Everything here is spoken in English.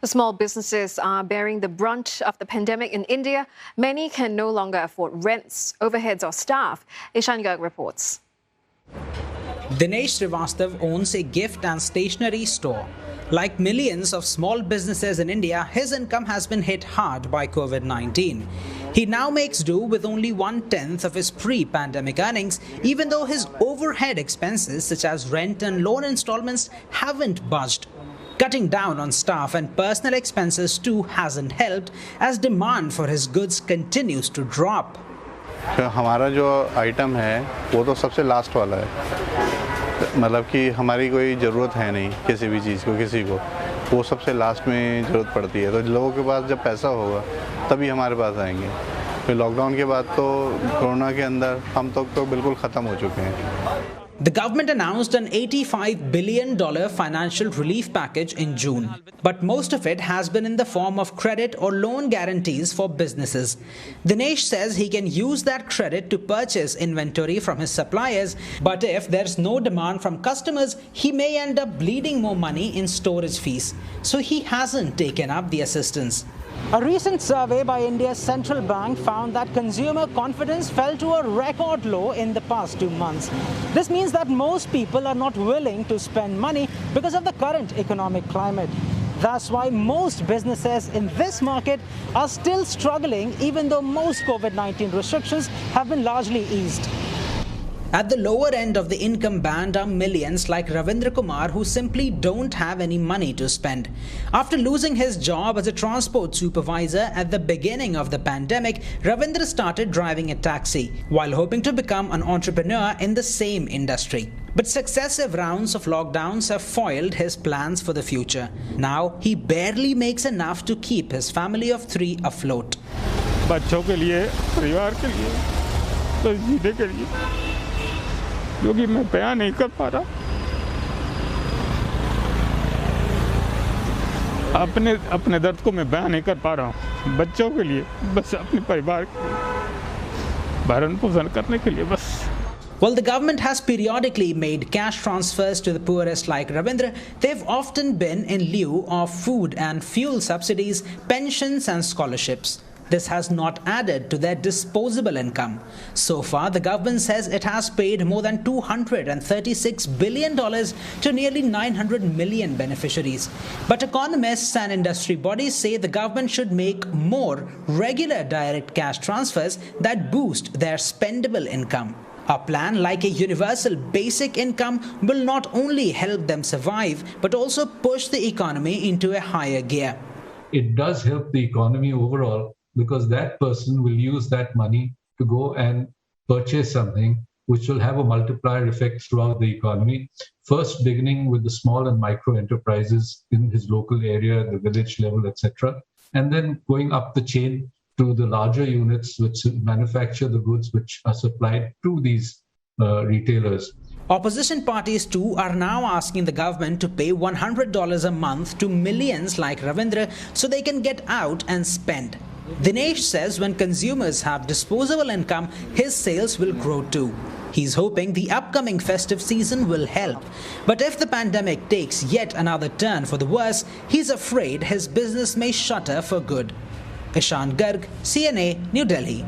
The small businesses are bearing the brunt of the pandemic in India. Many can no longer afford rents, overheads or staff. Ishan Garg reports. Dinesh Srivastav owns a gift and stationery store. Like millions of small businesses in India, his income has been hit hard by COVID-19. He now makes do with only 1/10 of his pre-pandemic earnings, even though his overhead expenses such as rent and loan installments haven't budged. Cutting down on staff and personal expenses too hasn't helped, as demand for his goods continues to drop. हमारा जो item है वो तो सबसे last वाला है, मतलब कि हमारी कोई ज़रूरत है नहीं किसी भी चीज़ को, किसी को वो सबसे लास्ट में ज़रूरत पड़ती है। तो लोगों के पास जब पैसा होगा तभी हमारे पास आएंगे। फिर लॉकडाउन के बाद तो कोरोना के अंदर हम तो बिल्कुल ख़त्म हो चुके हैं। The government announced an $85 billion financial relief package in June, but most of it has been in the form of credit or loan guarantees for businesses. Dinesh says he can use that credit to purchase inventory from his suppliers, but if there's no demand from customers, he may end up bleeding more money in storage fees. So he hasn't taken up the assistance. A recent survey by India's central bank found that consumer confidence fell to a record low in the past 2 months. This means that most people are not willing to spend money because of the current economic climate. That's why most businesses in this market are still struggling, even though most COVID-19 restrictions have been largely eased. At the lower end of the income band are millions like Ravindra Kumar who simply don't have any money to spend. After losing his job as a transport supervisor at the beginning of the pandemic, Ravindra started driving a taxi while hoping to become an entrepreneur in the same industry. But successive rounds of lockdowns have foiled his plans for the future. Now he barely makes enough to keep his family of 3 afloat. बच्चों के लिए, परिवार के लिए, तो जीने के लिए क्योंकि मैं बयान नहीं कर पा रहा। अपने दर्द को मैं बयान नहीं कर पा रहा हूँ। बच्चों के लिए, बस अपने परिवार के भरण पोषण करने के लिए बस। While the government has periodically made cash transfers to the poorest like Ravindra, they've often been in lieu of food and fuel subsidies, pensions and scholarships. This has not added to their disposable income. So far, the government says it has paid more than $236 billion to nearly 900 million beneficiaries. But economists and industry bodies say the government should make more regular direct cash transfers that boost their spendable income. A plan like a universal basic income will not only help them survive, but also push the economy into a higher gear. It does help the economy overall, because that person will use that money to go and purchase something which will have a multiplier effect throughout the economy. First, beginning with the small and micro enterprises in his local area, the village level, etc., and then going up the chain to the larger units which manufacture the goods which are supplied to these retailers. Opposition parties too are now asking the government to pay $100 a month to millions like Ravindra so they can get out and spend. Dinesh says when consumers have disposable income, his sales will grow too. He's hoping the upcoming festive season will help. But if the pandemic takes yet another turn for the worse, he's afraid his business may shutter for good. Ishan Garg, CNA, New Delhi.